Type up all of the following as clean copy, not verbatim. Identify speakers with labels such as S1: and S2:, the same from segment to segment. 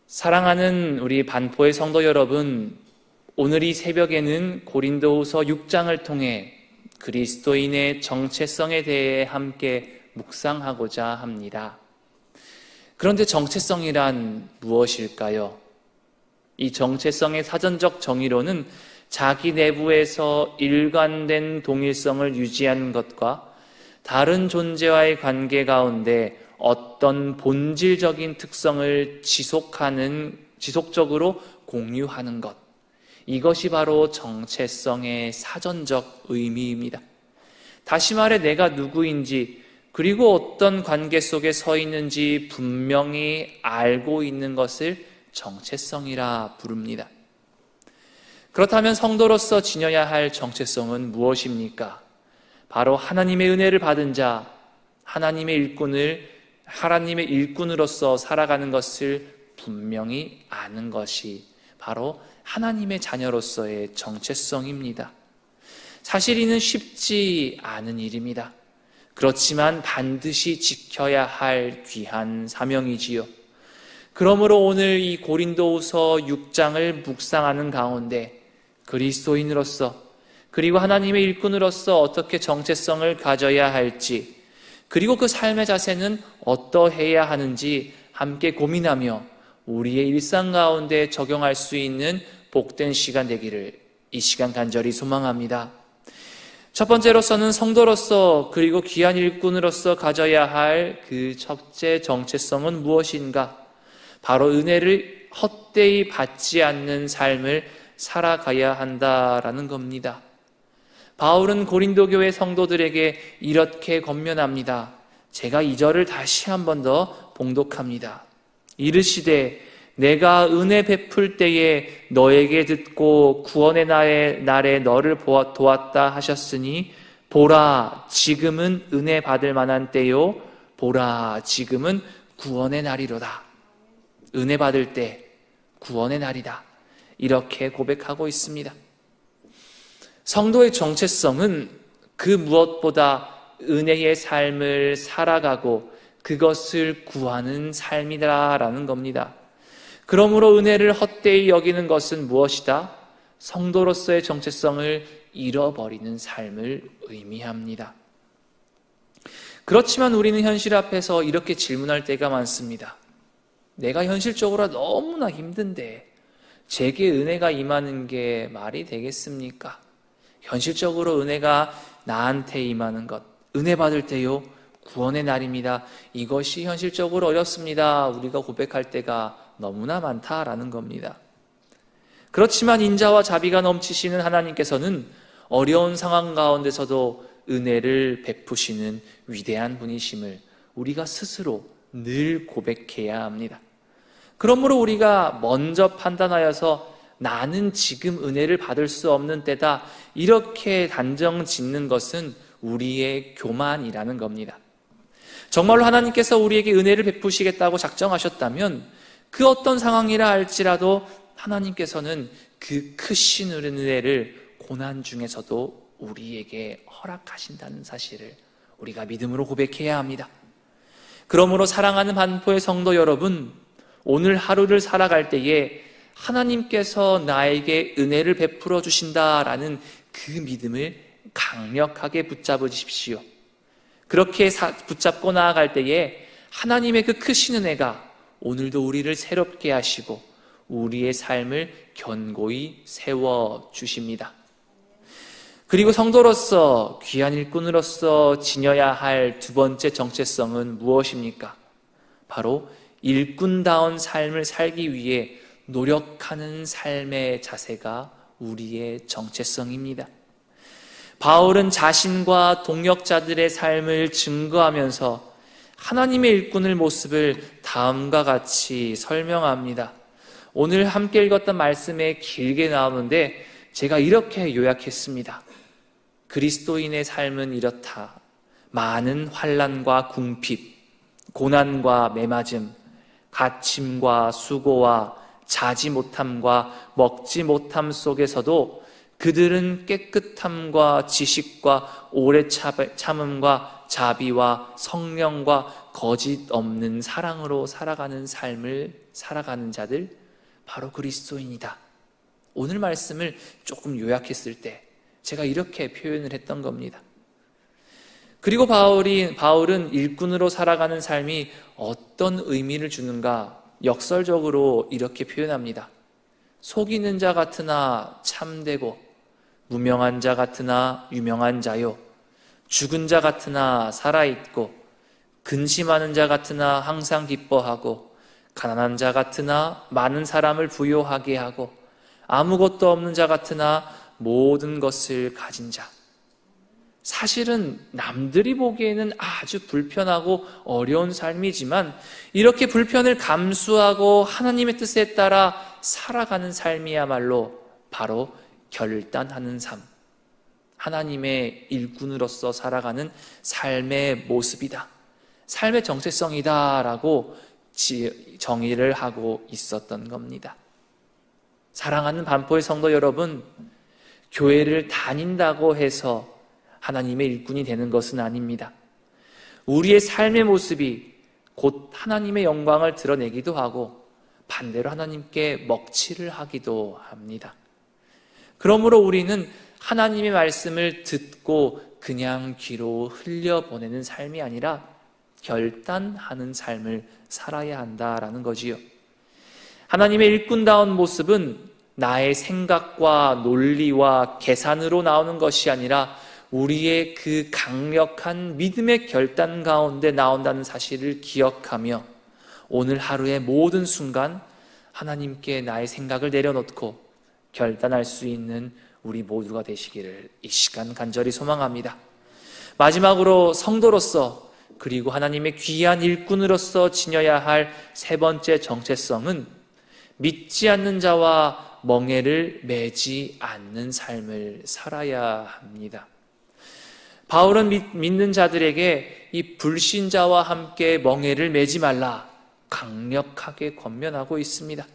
S1: 사랑하는 우리 반포의 성도 여러분, 오늘 이 새벽에는 고린도후서 6장을 통해 그리스도인의 정체성에 대해 함께 묵상하고자 합니다. 그런데 정체성이란 무엇일까요? 이 정체성의 사전적 정의로는 자기 내부에서 일관된 동일성을 유지하는 것과 다른 존재와의 관계 가운데 어떤 본질적인 특성을 지속적으로 공유하는 것, 이것이 바로 정체성의 사전적 의미입니다. 다시 말해 내가 누구인지 그리고 어떤 관계 속에 서 있는지 분명히 알고 있는 것을 정체성이라 부릅니다. 그렇다면 성도로서 지녀야 할 정체성은 무엇입니까? 바로 하나님의 은혜를 받은 자, 하나님의 일꾼으로서 살아가는 것을 분명히 아는 것이 바로 하나님의 자녀로서의 정체성입니다. 사실 이는 쉽지 않은 일입니다. 그렇지만 반드시 지켜야 할 귀한 사명이지요. 그러므로 오늘 이 고린도후서 6장을 묵상하는 가운데 그리스도인으로서 그리고 하나님의 일꾼으로서 어떻게 정체성을 가져야 할지, 그리고 그 삶의 자세는 어떠해야 하는지 함께 고민하며 우리의 일상 가운데 적용할 수 있는 복된 시간 되기를 이 시간 간절히 소망합니다. 첫 번째로서는 성도로서 그리고 귀한 일꾼으로서 가져야 할 그 첫째 정체성은 무엇인가? 바로 은혜를 헛되이 받지 않는 삶을 살아가야 한다라는 겁니다. 바울은 고린도 교회 성도들에게 이렇게 권면합니다. 제가 이 절을 다시 한 번 더 봉독합니다. 이르시되 내가 은혜 베풀 때에 너에게 듣고 구원의 날에 너를 도왔다 하셨으니 보라 지금은 은혜 받을 만한 때요 보라 지금은 구원의 날이로다. 은혜 받을 때 구원의 날이다. 이렇게 고백하고 있습니다. 성도의 정체성은 그 무엇보다 은혜의 삶을 살아가고 그것을 구하는 삶이다라는 겁니다. 그러므로 은혜를 헛되이 여기는 것은 무엇이다? 성도로서의 정체성을 잃어버리는 삶을 의미합니다. 그렇지만 우리는 현실 앞에서 이렇게 질문할 때가 많습니다. 내가 현실적으로 너무나 힘든데 제게 은혜가 임하는 게 말이 되겠습니까? 현실적으로 은혜가 나한테 임하는 것, 은혜 받을 때요 구원의 날입니다. 이것이 현실적으로 어렵습니다. 우리가 고백할 때가 너무나 많다라는 겁니다. 그렇지만 인자와 자비가 넘치시는 하나님께서는 어려운 상황 가운데서도 은혜를 베푸시는 위대한 분이심을 우리가 스스로 늘 고백해야 합니다. 그러므로 우리가 먼저 판단하여서 나는 지금 은혜를 받을 수 없는 때다 이렇게 단정 짓는 것은 우리의 교만이라는 겁니다. 정말로 하나님께서 우리에게 은혜를 베푸시겠다고 작정하셨다면 그 어떤 상황이라 할지라도 하나님께서는 그 크신 은혜를 고난 중에서도 우리에게 허락하신다는 사실을 우리가 믿음으로 고백해야 합니다. 그러므로 사랑하는 반포의 성도 여러분, 오늘 하루를 살아갈 때에 하나님께서 나에게 은혜를 베풀어 주신다라는 그 믿음을 강력하게 붙잡으십시오. 그렇게 붙잡고 나아갈 때에 하나님의 그 크신 은혜가 오늘도 우리를 새롭게 하시고 우리의 삶을 견고히 세워주십니다. 그리고 성도로서 귀한 일꾼으로서 지녀야 할 두 번째 정체성은 무엇입니까? 바로 일꾼다운 삶을 살기 위해 노력하는 삶의 자세가 우리의 정체성입니다. 바울은 자신과 동역자들의 삶을 증거하면서 하나님의 일꾼의 모습을 다음과 같이 설명합니다. 오늘 함께 읽었던 말씀에 길게 나오는데 제가 이렇게 요약했습니다. 그리스도인의 삶은 이렇다. 많은 환난과 궁핍, 고난과 매맞음, 갇힘과 수고와 자지 못함과 먹지 못함 속에서도 그들은 깨끗함과 지식과 오래 참음과 자비와 성령과 거짓 없는 사랑으로 살아가는 삶을 살아가는 자들, 바로 그리스도인이다. 오늘 말씀을 조금 요약했을 때 제가 이렇게 표현을 했던 겁니다. 그리고 바울은 일꾼으로 살아가는 삶이 어떤 의미를 주는가 역설적으로 이렇게 표현합니다. 속이는 자 같으나 참되고, 무명한 자 같으나 유명한 자요, 죽은 자 같으나 살아있고, 근심하는 자 같으나 항상 기뻐하고, 가난한 자 같으나 많은 사람을 부요하게 하고, 아무것도 없는 자 같으나 모든 것을 가진 자. 사실은 남들이 보기에는 아주 불편하고 어려운 삶이지만 이렇게 불편을 감수하고 하나님의 뜻에 따라 살아가는 삶이야말로 바로 결단하는 삶, 하나님의 일꾼으로서 살아가는 삶의 모습이다, 삶의 정체성이다 라고 정의를 하고 있었던 겁니다. 사랑하는 반포의 성도 여러분, 교회를 다닌다고 해서 하나님의 일꾼이 되는 것은 아닙니다. 우리의 삶의 모습이 곧 하나님의 영광을 드러내기도 하고 반대로 하나님께 먹칠을 하기도 합니다. 그러므로 우리는 하나님의 말씀을 듣고 그냥 귀로 흘려보내는 삶이 아니라 결단하는 삶을 살아야 한다라는 거지요. 하나님의 일꾼다운 모습은 나의 생각과 논리와 계산으로 나오는 것이 아니라 우리의 그 강력한 믿음의 결단 가운데 나온다는 사실을 기억하며 오늘 하루의 모든 순간 하나님께 나의 생각을 내려놓고 결단할 수 있는 우리 모두가 되시기를 이 시간 간절히 소망합니다. 마지막으로 성도로서 그리고 하나님의 귀한 일꾼으로서 지녀야 할 세 번째 정체성은 믿지 않는 자와 멍에를 매지 않는 삶을 살아야 합니다. 바울은 믿는 자들에게 이 불신자와 함께 멍에를 매지 말라 강력하게 권면하고 있습니다.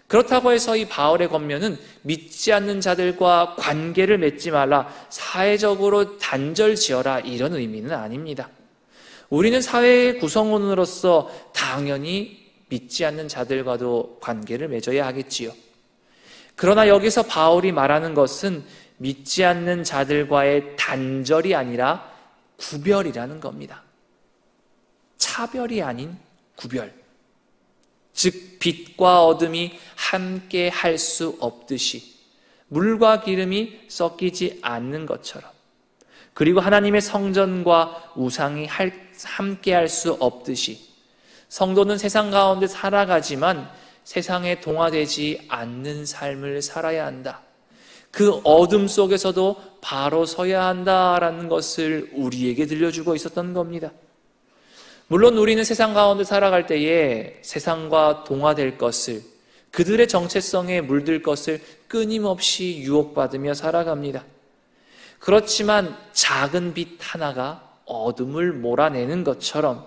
S1: 그렇다고 해서 이 바울의 권면은 믿지 않는 자들과 관계를 맺지 말라, 사회적으로 단절 지어라 이런 의미는 아닙니다. 우리는 사회의 구성원으로서 당연히 믿지 않는 자들과도 관계를 맺어야 하겠지요. 그러나 여기서 바울이 말하는 것은 믿지 않는 자들과의 단절이 아니라 구별이라는 겁니다. 차별이 아닌 구별. 즉 빛과 어둠이 함께 할 수 없듯이 물과 기름이 섞이지 않는 것처럼, 그리고 하나님의 성전과 우상이 함께 할 수 없듯이 성도는 세상 가운데 살아가지만 세상에 동화되지 않는 삶을 살아야 한다. 그 어둠 속에서도 바로 서야 한다라는 것을 우리에게 들려주고 있었던 겁니다. 물론 우리는 세상 가운데 살아갈 때에 세상과 동화될 것을, 그들의 정체성에 물들 것을 끊임없이 유혹받으며 살아갑니다. 그렇지만 작은 빛 하나가 어둠을 몰아내는 것처럼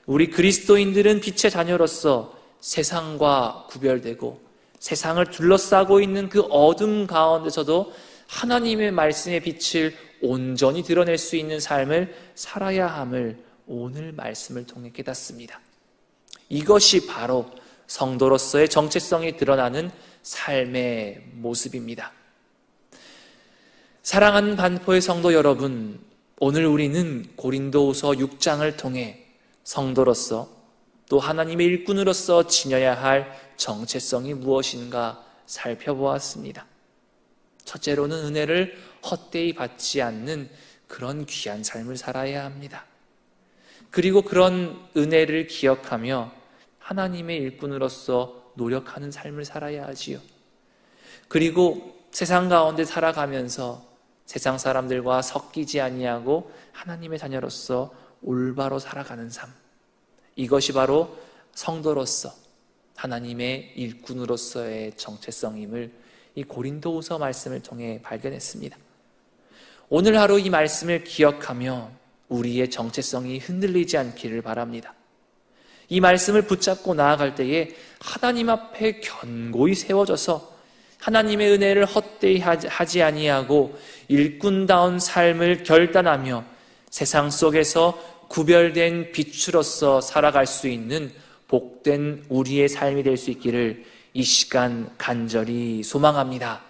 S1: 우리 그리스도인들은 빛의 자녀로서 세상과 구별되고 세상을 둘러싸고 있는 그 어둠 가운데서도 하나님의 말씀의 빛을 온전히 드러낼 수 있는 삶을 살아야 함을 오늘 말씀을 통해 깨닫습니다. 이것이 바로 성도로서의 정체성이 드러나는 삶의 모습입니다. 사랑하는 반포의 성도 여러분, 오늘 우리는 고린도후서 6장을 통해 성도로서 또 하나님의 일꾼으로서 지녀야 할 정체성이 무엇인가 살펴보았습니다. 첫째로는 은혜를 헛되이 받지 않는 그런 귀한 삶을 살아야 합니다. 그리고 그런 은혜를 기억하며 하나님의 일꾼으로서 노력하는 삶을 살아야 하지요. 그리고 세상 가운데 살아가면서 세상 사람들과 섞이지 아니하고 하나님의 자녀로서 올바로 살아가는 삶, 이것이 바로 성도로서 하나님의 일꾼으로서의 정체성임을 이 고린도후서 말씀을 통해 발견했습니다. 오늘 하루 이 말씀을 기억하며 우리의 정체성이 흔들리지 않기를 바랍니다. 이 말씀을 붙잡고 나아갈 때에 하나님 앞에 견고히 세워져서 하나님의 은혜를 헛되이 하지 아니하고 일꾼다운 삶을 결단하며 세상 속에서 구별된 빛으로서 살아갈 수 있는 복된 우리의 삶이 될 수 있기를 이 시간 간절히 소망합니다.